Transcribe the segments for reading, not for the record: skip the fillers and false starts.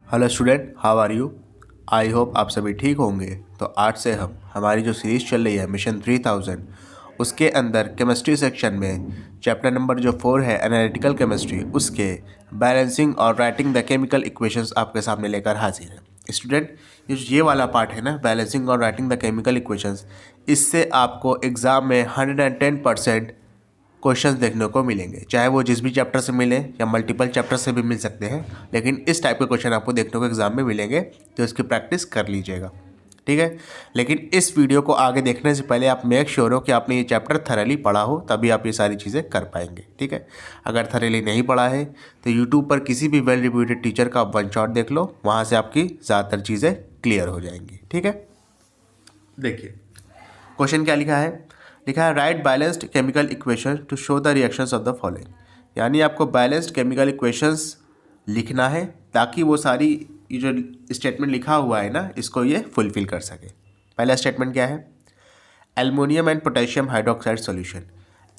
Hello student, how are you. I hope आप सभी ठीक होंगे। तो आज से हम हमारी जो सीरीज़ चल रही है मिशन 3000 उसके अंदर केमिस्ट्री सेक्शन में चैप्टर नंबर जो 4 है एनालिटिकल केमिस्ट्री, उसके बैलेंसिंग और राइटिंग द केमिकल इक्वेशंस आपके सामने लेकर हाजिर है। स्टूडेंट, ये वाला पार्ट है ना, बैलेंसिंग और राइटिंग द केमिकल इक्वेशंस, इससे आपको एग्ज़ाम में 110% क्वेश्चंस देखने को मिलेंगे, चाहे वो जिस भी चैप्टर से मिले या मल्टीपल चैप्टर से भी मिल सकते हैं, लेकिन इस टाइप के क्वेश्चन आपको देखने को एग्जाम में मिलेंगे, तो इसकी प्रैक्टिस कर लीजिएगा, ठीक है। लेकिन इस वीडियो को आगे देखने से पहले आप मेक श्योर हो कि आपने ये चैप्टर थरली पढ़ा हो, तभी आप ये सारी चीज़ें कर पाएंगे, ठीक है। अगर थरली नहीं पढ़ा है तो यूट्यूब पर किसी भी वेल रिप्यूटेड टीचर का वन शॉट देख लो, वहाँ से आपकी ज़्यादातर चीज़ें क्लियर हो जाएंगी, ठीक है। देखिए क्वेश्चन क्या लिखा है right balanced chemical equation two show the reactions of the following. यानी आपको बैलेंस्ड केमिकल इक्वेशंस लिखना है ताकि वो सारी ये जो स्टेटमेंट लिखा हुआ है ना, इसको ये फुलफिल कर सके। पहला स्टेटमेंट क्या है, aluminium and potassium hydroxide solution.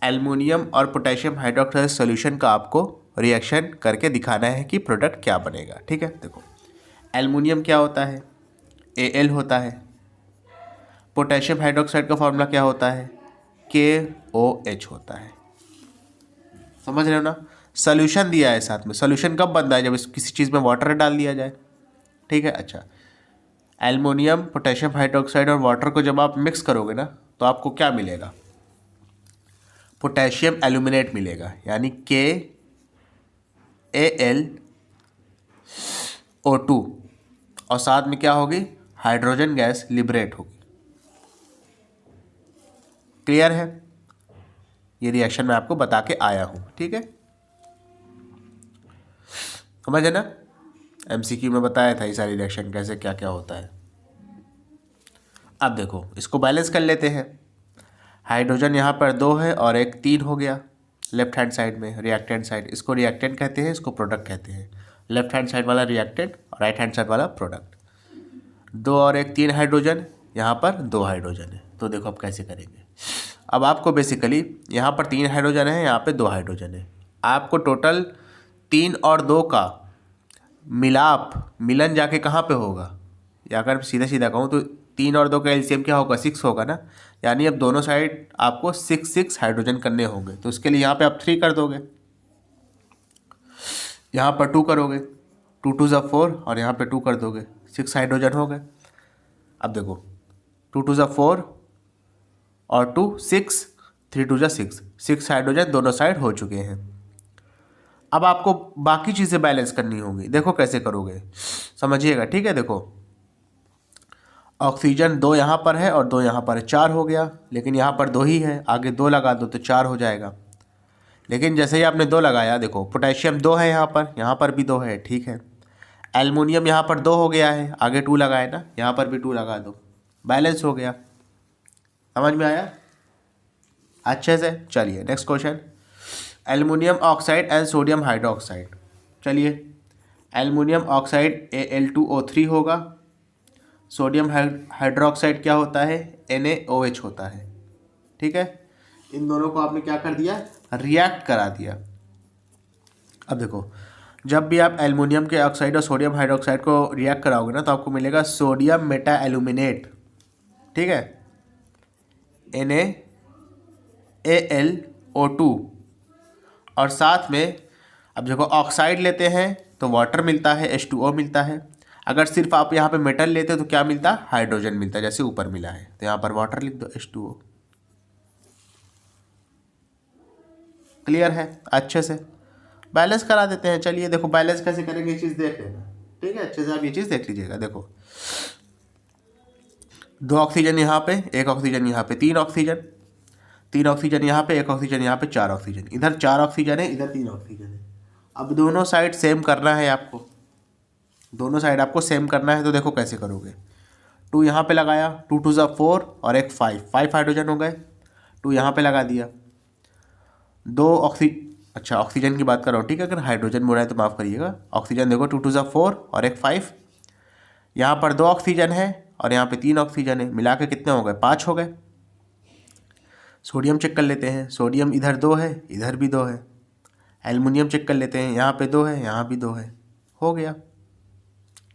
Aluminium और पोटेशियम हाइड्रोक्साइड सॉल्यूशन का आपको रिएक्शन करके दिखाना है कि प्रोडक्ट क्या बनेगा, ठीक है। देखो एल्युमिनियम क्या होता है, Al होता है। पोटेशियम हाइड्रोक्साइड का फॉर्मूला क्या होता है, KOH होता है। समझ रहे हो ना। सोल्यूशन दिया है साथ में, सोल्यूशन कब बनता है, जब किसी चीज़ में वाटर डाल दिया जाए, ठीक है। अच्छा, एल्युमिनियम पोटेशियम हाइड्रोक्साइड और वाटर को जब आप मिक्स करोगे ना, तो आपको क्या मिलेगा, पोटेशियम एल्यूमिनेट मिलेगा, यानी KAlO2, और साथ में क्या होगी, हाइड्रोजन गैस लिबरेट होगी। क्लियर है, ये रिएक्शन मैं आपको बता के आया हूं, ठीक है। समझ है ना, MCQ में बताया था ये सारी रिएक्शन कैसे क्या क्या होता है। अब देखो इसको बैलेंस कर लेते हैं। हाइड्रोजन यहाँ पर 2 है और एक 3 हो गया लेफ्ट हैंड साइड में, रिएक्टेंट साइड, इसको रिएक्टेंट कहते हैं, इसको प्रोडक्ट कहते हैं। लेफ्ट हैंड साइड वाला रिएक्टेंट और राइट हैंड साइड वाला प्रोडक्ट। 2 और एक 3 हाइड्रोजन, यहाँ पर 2 हाइड्रोजन है। तो देखो अब कैसे करेंगे। अब आपको बेसिकली यहाँ पर 3 हाइड्रोजन है, यहाँ पर 2 हाइड्रोजन है। आपको टोटल 3 और 2 का मिलन जाके कहाँ पे होगा, या अगर सीधा सीधा कहूँ तो 3 और 2 का एलसीएम क्या होगा, 6 होगा ना। यानी अब दोनों साइड आपको 6 हाइड्रोजन करने होंगे। तो उसके लिए यहाँ पे आप 3 कर दोगे, यहाँ पर 2 करोगे, 2 2 ज़ा 4 और यहाँ पे 2 कर दोगे, 6 हाइड्रोजन हो गए। अब देखो 2 2 ज़ा 4 और 2 6, 3 2 ज़ा 6, 6 हाइड्रोजन दोनों साइड हो चुके हैं। अब आपको बाकी चीज़ें बैलेंस करनी होंगी। देखो कैसे करोगे, समझिएगा, ठीक है। देखो ऑक्सीजन 2 यहाँ पर है और 2 यहाँ पर है, 4 हो गया। लेकिन यहाँ पर 2 ही है, आगे 2 लगा दो तो 4 हो जाएगा। लेकिन जैसे ही आपने 2 लगाया, देखो पोटेशियम 2 है यहाँ पर भी 2 है, ठीक है। एल्युमिनियम यहाँ पर 2 हो गया है, आगे 2 लगाए ना, यहाँ पर भी 2 लगा दो, बैलेंस हो गया। समझ में आया अच्छे से। चलिए next question, aluminium oxide and sodium hydroxide. चलिए एल्युमिनियम ऑक्साइड Al2O3 होगा, सोडियम हाइड्रोक्साइड क्या होता है, NaOH होता है, ठीक है। इन दोनों को आपने क्या कर दिया, रिएक्ट करा दिया। अब देखो जब भी आप एल्युमिनियम के ऑक्साइड और सोडियम हाइड्रोक्साइड को रिएक्ट कराओगे ना, तो आपको मिलेगा सोडियम मेटा एल्यूमिनेट, ठीक है, NaAlO2। और साथ में अब देखो ऑक्साइड लेते हैं तो वाटर मिलता है, H2O मिलता है। अगर सिर्फ आप यहाँ पे मेटल लेते हो तो क्या मिलता है, हाइड्रोजन मिलता है, जैसे ऊपर मिला है। तो यहाँ पर वाटर लिख दो, H2O। क्लियर है, अच्छे से बैलेंस करा देते हैं। चलिए देखो बैलेंस कैसे करेंगे, ये चीज़ देख लेना, ठीक है। अच्छे से आप ये चीज़ देख लीजिएगा। देखो 2 ऑक्सीजन यहाँ पे, 1 ऑक्सीजन यहाँ पे, 3 ऑक्सीजन, 3 ऑक्सीजन यहाँ पे, 1 ऑक्सीजन यहाँ पे, 4 ऑक्सीजन, इधर 4 ऑक्सीजन है, इधर 3 ऑक्सीजन है। अब दोनों साइड सेम करना है आपको, दोनों साइड आपको सेम करना है। तो देखो कैसे करोगे, 2 यहाँ पे लगाया, 2 2 ज़ा 4 और एक 5 हाइड्रोजन हो गए, 2 यहाँ पे लगा दिया, 2 अच्छा ऑक्सीजन की बात कर रहा हूँ, ठीक है। अगर हाइड्रोजन बोला है तो माफ़ करिएगा। ऑक्सीजन देखो 2 2 ज़ा 4 और एक 5, यहाँ पर 2 ऑक्सीजन है और यहाँ पे 3 ऑक्सीजन है, मिला के कितने हो गए, 5 हो गए। सोडियम चेक कर लेते हैं, सोडियम इधर 2 है, इधर भी 2 है। एल्युमिनियम चेक कर लेते हैं, यहाँ पे 2 है, यहाँ भी 2 है, हो गया।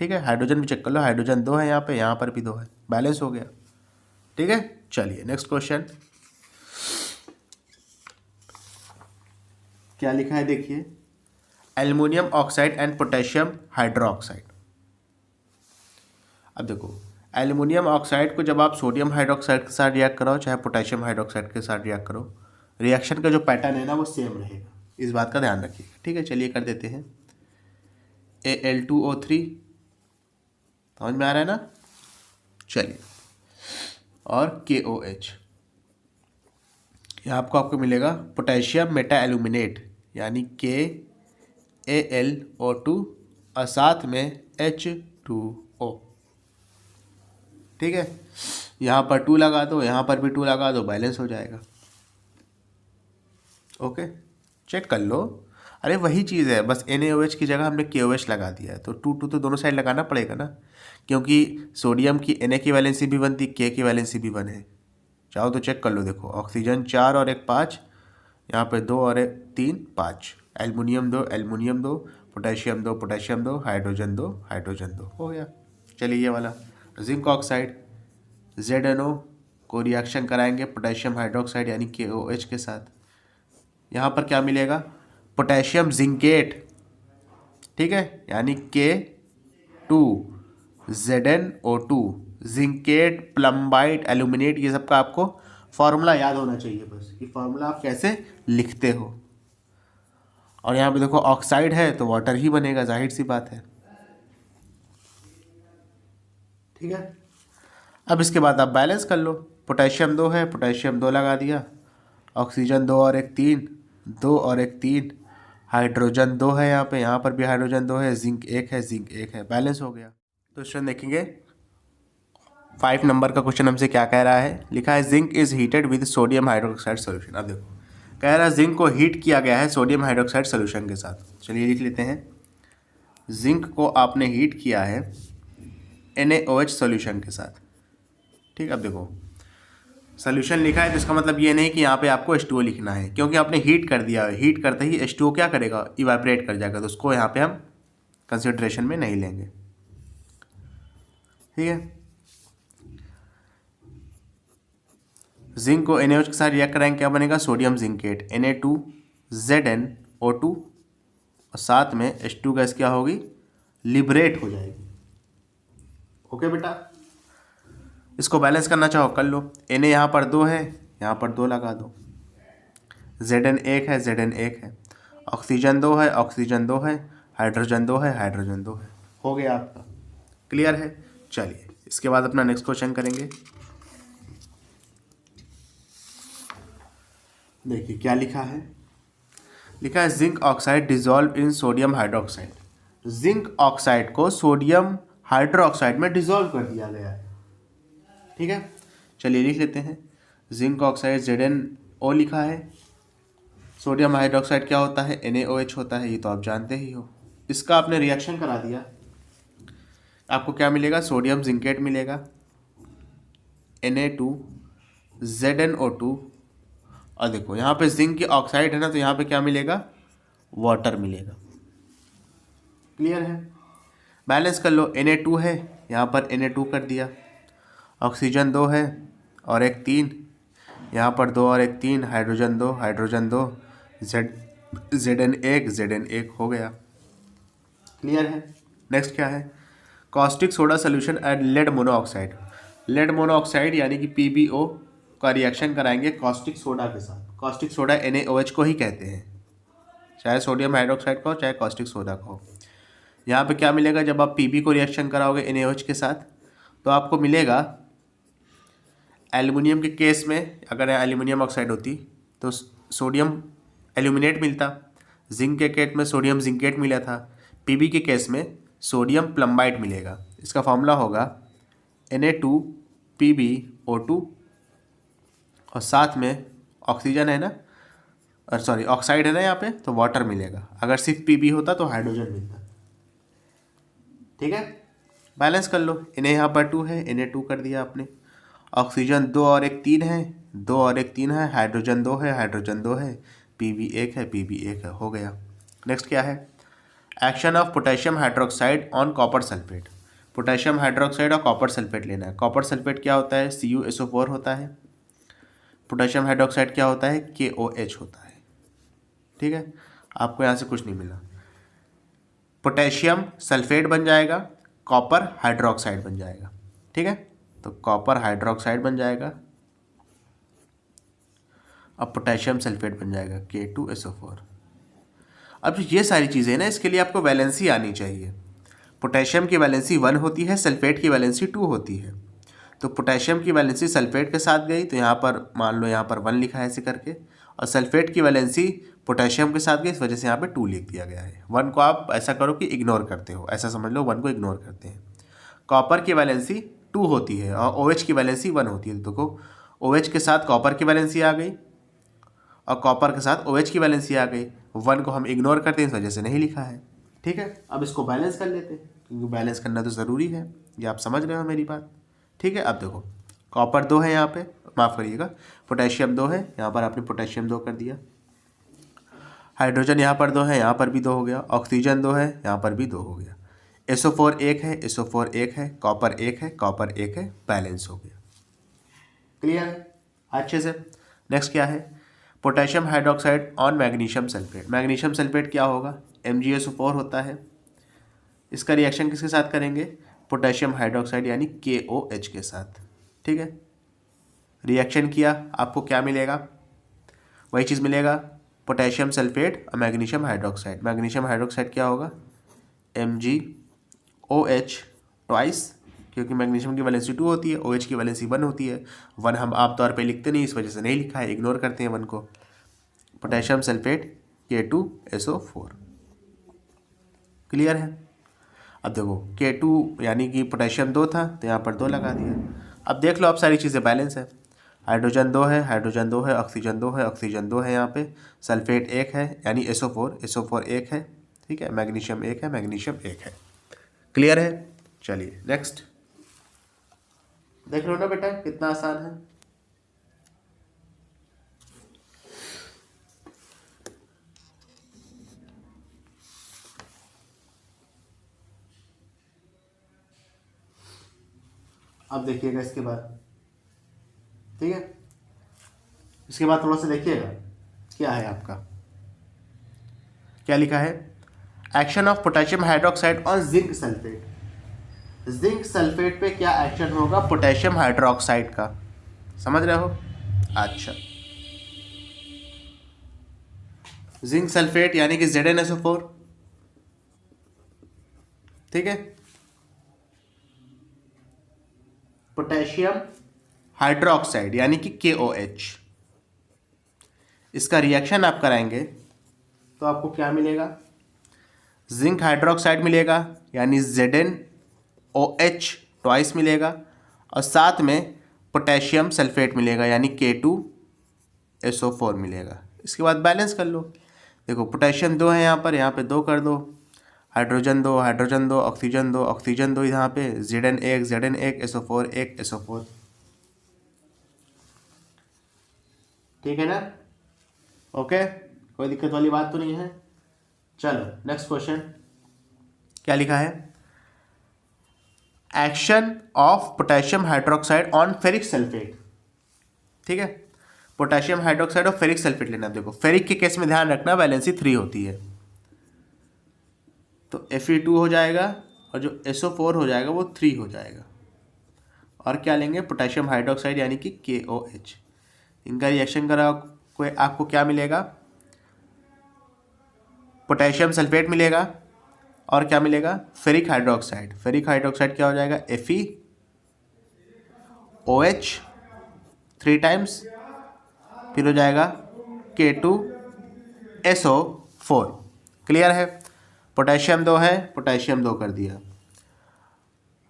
ठीक है। हाइड्रोजन भी चेक कर लो, हाइड्रोजन 2 है यहाँ पर भी 2 है, बैलेंस हो गया। ठीक है, चलिए नेक्स्ट क्वेश्चन क्या लिखा है देखिए, aluminium oxide and potassium hydroxide. अब देखो एल्युमिनियम ऑक्साइड को जब आप सोडियम हाइड्रोक्साइड के साथ रिएक्ट कराओ, चाहे पोटेशियम हाइड्रोक्साइड के साथ रिएक्ट करो, रिएक्शन का जो पैटर्न है ना वो सेम रहेगा, इस बात का ध्यान रखिएगा। ठीक है, चलिए कर देते हैं। Al2O3 समझ में आ रहा है ना, चलिए, और KOH, यहाँ आपको मिलेगा पोटेशियम मेटा एल्यूमिनेट यानी KAlO2 और साथ में H2O। ठीक है, यहाँ पर 2 लगा दो, यहाँ पर भी 2 लगा दो, बैलेंस हो जाएगा। ओके, चेक कर लो। अरे वही चीज़ है, बस NaOH की जगह हमने KOH लगा दिया है, तो 2 तो दोनों साइड लगाना पड़ेगा ना, क्योंकि सोडियम की Na की वैलेंसी भी 1 थी, K की वैलेंसी भी 1 है। चाहो तो चेक कर लो, देखो ऑक्सीजन 4 और 1 5, यहाँ पे 2 और 1 3 5, aluminium 2 aluminium 2, potassium 2 potassium 2, hydrogen 2 hydrogen 2, हो गया। चलिए ये वाला जिंक ऑक्साइड ZNO को रिएक्शन कराएंगे पोटेशियम हाइड्रोक्साइड यानी KOH के साथ, यहाँ पर क्या मिलेगा, पोटेशियम जिंकेट। ठीक है, यानी K2ZnO2 जिंकेट प्लम्बाइट एल्यूमिनेट, ये सब का आपको फॉर्मूला याद होना चाहिए बस, कि फॉर्मूला आप कैसे लिखते हो। और यहाँ पे देखो ऑक्साइड है तो वाटर ही बनेगा, जाहिर सी बात है। ठीक है, अब इसके बाद आप बैलेंस कर लो, पोटेशियम 2 है, पोटेशियम 2 लगा दिया, ऑक्सीजन 2 और 1 3, 2 और 1 3, हाइड्रोजन 2 है यहाँ पर भी हाइड्रोजन 2 है, जिंक 1 है, जिंक 1 है, बैलेंस हो गया। तो स्टूडेंट देखेंगे 5 नंबर का क्वेश्चन हमसे क्या कह रहा है, लिखा है zinc is heated with sodium hydroxide solution. अब देखो कह रहा है जिंक को हीट किया गया है सोडियम हाइड्रोक्साइड सोल्यूशन के साथ। चलिए लिख लेते हैं, जिंक को आपने हीट किया है NaOH सोल्यूशन के साथ। ठीक, अब देखो सोल्यूशन लिखा है तो इसका मतलब ये नहीं कि यहाँ पे आपको H2O लिखना है, क्योंकि आपने हीट कर दिया है, हीट करते ही H2O क्या करेगा, इवापोरेट कर जाएगा, तो उसको यहाँ पे हम कंसिडरेशन में नहीं लेंगे। ठीक है, जिंक को NaOH के साथ रिएक्ट कराएंगे, क्या बनेगा, सोडियम जिंकेट Na2ZnO2 और साथ में H2 गैस क्या होगी, लिबरेट हो जाएगी। ओके बेटा, इसको बैलेंस करना चाहो कर लो, Na यहाँ पर 2 है, यहाँ पर 2 लगा दो, Zn 1 है, Zn 1 है, ऑक्सीजन 2 है, ऑक्सीजन 2 है, हाइड्रोजन 2 है, हाइड्रोजन 2 है, हो गया आपका, क्लियर है। चलिए इसके बाद अपना नेक्स्ट क्वेश्चन करेंगे। देखिए क्या लिखा है, लिखा है zinc oxide dissolve in sodium hydroxide. Zinc oxide को सोडियम हाइड्रोक्साइड में डिजॉल्व कर दिया गया है। ठीक है, चलिए लिख लेते हैं, जिंक ऑक्साइड ZnO लिखा है, सोडियम हाइड्रोक्साइड क्या होता है, NaOH होता है, ये तो आप जानते ही हो। इसका आपने रिएक्शन करा दिया, आपको क्या मिलेगा, सोडियम जिंकेट मिलेगा, Na2ZnO2, और देखो यहाँ पे जिंक की ऑक्साइड है ना, तो यहाँ पे क्या मिलेगा, वाटर मिलेगा। क्लियर है, बैलेंस कर लो, Na2 है, यहाँ पर Na2 कर दिया, ऑक्सीजन 2 है और 1 3, यहाँ पर 2 और 1 3, हाइड्रोजन 2 हाइड्रोजन 2, Zn 1 हो गया। क्लियर है, नेक्स्ट क्या है, caustic soda solution and lead monoxide. Lead monoxide यानी कि PbO का रिएक्शन कराएंगे कॉस्टिक सोडा के साथ। कॉस्टिक सोडा NaOH को ही कहते हैं, चाहे सोडियम हाइड्रोक्साइड का हो चाहे कॉस्टिक सोडा का हो। यहाँ पे क्या मिलेगा, जब आप Pb को रिएक्शन कराओगे NaOH के साथ, तो आपको मिलेगा एल्युमिनियम के केस में, अगर एल्युमिनियम ऑक्साइड होती तो सोडियम एल्यूमिनेट मिलता, जिंक के केस में सोडियम जिंकेट मिला था, Pb के केस में सोडियम प्लम्बाइट मिलेगा। इसका फॉर्मूला होगा Na2PbO2 और साथ में ऑक्सीजन है ना, और सॉरी ऑक्साइड है ना यहाँ पे, तो वाटर मिलेगा। अगर सिर्फ Pb होता तो हाइड्रोजन मिलता। ठीक है, बैलेंस कर लो, Na यहाँ पर 2 है, Na2 कर दिया आपने, ऑक्सीजन 2 और 1 3 है, 2 और 1 3 है, हाइड्रोजन 2 है, हाइड्रोजन 2 है, Pb 1 है, Pb 1 है, हो गया। नेक्स्ट क्या है, action of potassium hydroxide on copper sulphate. Potassium hydroxide और कॉपर सल्फेट लेना है। कॉपर सल्फेट क्या होता है? CuSO4 होता है। पोटेशियम हाइड्रोक्साइड क्या होता है? KOH होता है। ठीक है, आपको यहाँ से कुछ नहीं मिला। पोटेशियम सल्फेट बन जाएगा, कॉपर हाइड्रोक्साइड बन जाएगा। ठीक है, तो कॉपर हाइड्रोक्साइड बन जाएगा, अब पोटेशियम सल्फेट बन जाएगा K2SO4। अब ये सारी चीज़ें ना, इसके लिए आपको वैलेंसी आनी चाहिए। पोटेशियम की वैलेंसी 1 होती है, सल्फेट की वैलेंसी 2 होती है। तो पोटेशियम की वैलेंसी सल्फेट के साथ गई तो यहाँ पर मान लो यहाँ पर 1 लिखा है ऐसे करके, और सल्फेट की वैलेंसी पोटेशियम के साथ गई, इस वजह से यहाँ पे 2 लिख दिया गया है। 1 को आप ऐसा करो कि इग्नोर करते हो, ऐसा समझ लो 1 को इग्नोर करते हैं। कॉपर की वैलेंसी 2 होती है और OH की वैलेंसी 1 होती है। देखो OH के साथ कॉपर की वैलेंसी आ गई और कॉपर के साथ OH की वैलेंसी आ गई। 1 को हम इग्नोर करते हैं, इस वजह से नहीं लिखा है। ठीक है, अब इसको बैलेंस कर लेते हैं, क्योंकि बैलेंस करना तो ज़रूरी है। ये आप समझ रहे हो मेरी बात? ठीक है, अब देखो कॉपर 2 है यहाँ पे, माफ़ करिएगा, पोटेशियम 2 है, यहाँ पर आपने पोटेशियम 2 कर दिया। हाइड्रोजन यहाँ पर 2 है, यहाँ पर भी 2 हो गया। ऑक्सीजन 2 है, यहाँ पर भी 2 हो गया। SO4 1 है, SO4 1 है, कॉपर 1 है, कॉपर 1 है, बैलेंस हो गया। क्लियर है अच्छे से? नेक्स्ट क्या है? Potassium hydroxide on magnesium sulphate. Magnesium sulphate क्या होगा? MgSO4 होता है। इसका रिएक्शन किसके साथ करेंगे? पोटेशियम हाइड्रोक्साइड यानी KOH के साथ। ठीक है, रिएक्शन किया, आपको क्या मिलेगा? वही चीज़ मिलेगा, पोटेशियम सल्फेट और मैग्नीशियम हाइड्रोक्साइड। मैग्नीशियम हाइड्रोक्साइड क्या होगा? MgOH ट्वाइस, क्योंकि मैग्नीशियम की वैलेंसी 2 होती है, OH की वैलेंसी 1 होती है। 1 हम आमतौर पे लिखते नहीं, इस वजह से नहीं लिखा है, इग्नोर करते हैं 1 को। Potassium sulphate K2SO4। क्लियर है? अब देखो K2 यानी कि पोटेशियम 2 था तो यहाँ पर 2 लगा दिया। अब देख लो, अब सारी चीज़ें बैलेंस है। हाइड्रोजन 2 है, हाइड्रोजन 2 है, ऑक्सीजन 2 है, ऑक्सीजन 2 है, यहाँ पे सल्फेट 1 है यानी SO4 1 है। ठीक है, मैग्नीशियम 1 है, मैग्नीशियम 1 है। क्लियर है? चलिए नेक्स्ट देख लो ना बेटा, कितना आसान है। अब देखिएगा इसके बाद, ठीक है, इसके बाद थोड़ा सा देखिएगा क्या है आपका, क्या लिखा है? Action of potassium hydroxide on zinc sulphate. Zinc sulphate पे क्या एक्शन होगा पोटेशियम हाइड्रोक्साइड का? समझ रहे हो? अच्छा, जिंक सल्फेट यानी कि ZnSO4। ठीक है, पोटेशियम हाइड्रोक्साइड यानी कि KOH, इसका रिएक्शन आप कराएंगे तो आपको क्या मिलेगा? जिंक हाइड्रोक्साइड मिलेगा यानी ZnOH ट्वाइस मिलेगा, और साथ में पोटेशियम सल्फेट मिलेगा यानी K2SO4 मिलेगा। इसके बाद बैलेंस कर लो। देखो पोटेशियम 2 है यहाँ पे 2 कर दो, हाइड्रोजन 2 हाइड्रोजन 2, ऑक्सीजन 2 ऑक्सीजन 2, यहाँ पे Zn1 SO4 1 SO4। ठीक है ना? ओके, कोई दिक्कत वाली बात तो नहीं है। चलो नेक्स्ट क्वेश्चन, क्या लिखा है? Action of potassium hydroxide on ferric sulphate. ठीक है, पोटेशियम हाइड्रोक्साइड और फेरिक सल्फेट लेना। देखो फेरिक के केस में ध्यान रखना वैलेंसी 3 होती है, तो Fe2 हो जाएगा और जो SO4 हो जाएगा वो 3 हो जाएगा। और क्या लेंगे? पोटेशियम हाइड्रोक्साइड यानी कि KOH। इनका रिएक्शन करा कोई आपको क्या मिलेगा? पोटेशियम सल्फेट मिलेगा और क्या मिलेगा? Ferric hydroxide. फेरिक हाइड्रोक्साइड क्या हो जाएगा? FeOH 3 टाइम्स, फिर हो जाएगा K2SO4। क्लियर है? पोटेशियम 2 है, पोटेशियम 2 कर दिया।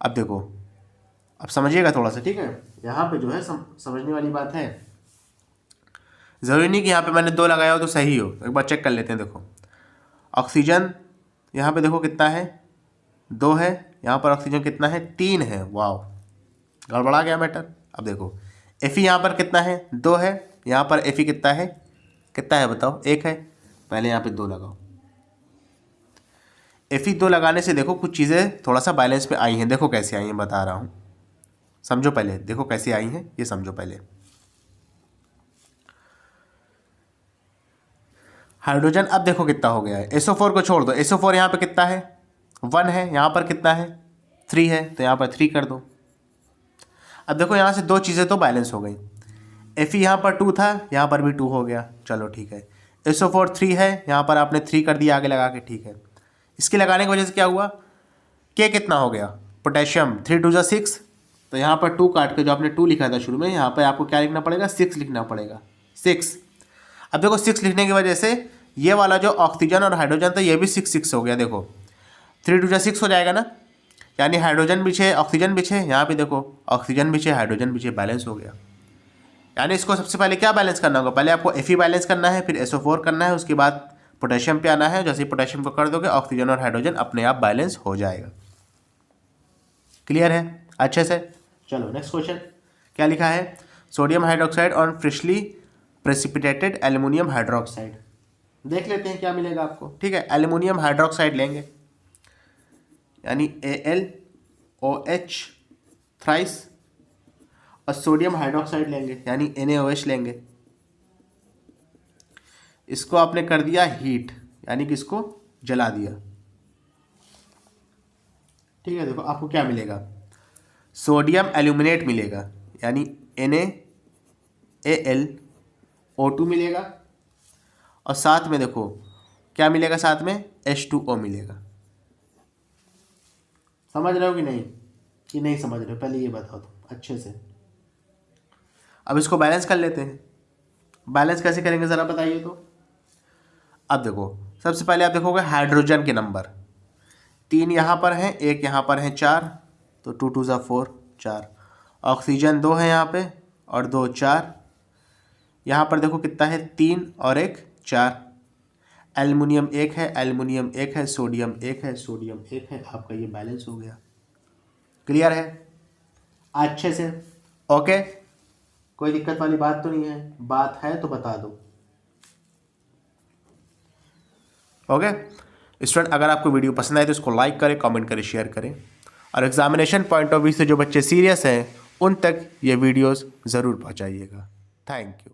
अब देखो, अब समझिएगा थोड़ा सा, ठीक है? यहाँ पे जो है समझने वाली बात है, ज़रूरी नहीं कि यहाँ पे मैंने 2 लगाया हो तो सही हो, एक बार चेक कर लेते हैं। देखो ऑक्सीजन यहाँ पे देखो कितना है? 2 है, यहाँ पर ऑक्सीजन कितना है? 3 है। वाह, गड़बड़ा गया मैटर। अब देखो Fe यहाँ पर कितना है? 2 है, यहाँ पर Fe कितना है? कितना है बताओ? 1 है। पहले यहाँ पे 2 लगाओ। Fe2 लगाने से देखो कुछ चीज़ें थोड़ा सा बैलेंस में आई हैं। देखो कैसे आई हैं बता रहा हूँ, समझो पहले। देखो कैसे आई हैं ये समझो पहले। हाइड्रोजन अब देखो कितना हो गया है। SO4 को छोड़ दो, SO4 यहाँ पे कितना है 1 है, यहाँ पर कितना है 3 है, तो यहाँ पर 3 कर दो। अब देखो यहाँ से दो चीज़ें तो बैलेंस हो गई। Fe यहाँ पर 2 था, यहाँ पर भी 2 हो गया, चलो ठीक है। SO4 3 है, यहाँ पर आपने 3 कर दिया आगे लगा के, ठीक है। इसके लगाने की वजह से क्या हुआ, K कितना हो गया, पोटेशियम 3 2 6, तो यहाँ पर 2 काट के जो आपने 2 लिखा था शुरू में, यहाँ पर आपको क्या लिखना पड़ेगा 6 लिखना पड़ेगा 6। अब देखो 6 लिखने की वजह से ये वाला जो ऑक्सीजन और हाइड्रोजन था ये भी 6 6 हो गया। देखो 3 2 6 हो जाएगा ना, यानी हाइड्रोजन भी 6 ऑक्सीजन भी 6, यहाँ पे देखो ऑक्सीजन भी 6 हाइड्रोजन भी 6, बैलेंस हो गया। यानी इसको सबसे पहले क्या बैलेंस करना होगा, पहले आपको Fe बैलेंस करना है, फिर SO4 करना है, उसके बाद पोटेशियम पे आना है। जैसे ही पोटेशियम को कर दोगे ऑक्सीजन और हाइड्रोजन अपने आप बैलेंस हो जाएगा। क्लियर है अच्छे से। चलो नेक्स्ट क्वेश्चन क्या लिखा है, sodium hydroxide on freshly precipitated aluminium hydroxide. देख लेते हैं क्या मिलेगा आपको। ठीक है, एल्युमिनियम हाइड्रोक्साइड लेंगे यानी AlOH थ्राइस, और सोडियम हाइड्रोक्साइड लेंगे यानी NaOH लेंगे। इसको आपने कर दिया हीट, यानी कि इसको जला दिया। ठीक है, देखो आपको क्या मिलेगा, सोडियम एल्यूमिनेट मिलेगा यानी NaAlO2 मिलेगा, और साथ में देखो क्या मिलेगा, साथ में H2O मिलेगा। समझ रहे हो कि नहीं समझ रहे हो, पहले ये बताओ तो अच्छे से। अब इसको बैलेंस कर लेते हैं। बैलेंस कैसे करेंगे ज़रा बताइए तो। अब देखो सबसे पहले आप देखोगे हाइड्रोजन के नंबर 3 यहाँ पर हैं, 1 यहाँ पर है 4, तो 2 2 4 4। ऑक्सीजन 2 है यहाँ पे और 2 4, यहाँ पर देखो कितना है 3 और 1 4। एल्युमिनियम 1 है, एल्युमिनियम 1 है, सोडियम 1 है, सोडियम 1 है, आपका ये बैलेंस हो गया। क्लियर है अच्छे से, ओके। कोई दिक्कत वाली बात तो नहीं है, बात है तो बता दो। ओके स्टूडेंट, अगर आपको वीडियो पसंद आए तो इसको लाइक करें, कमेंट करें, शेयर करें, और एग्जामिनेशन पॉइंट ऑफ व्यू से जो बच्चे सीरियस हैं उन तक ये वीडियोस ज़रूर पहुंचाइएगा। Thank you.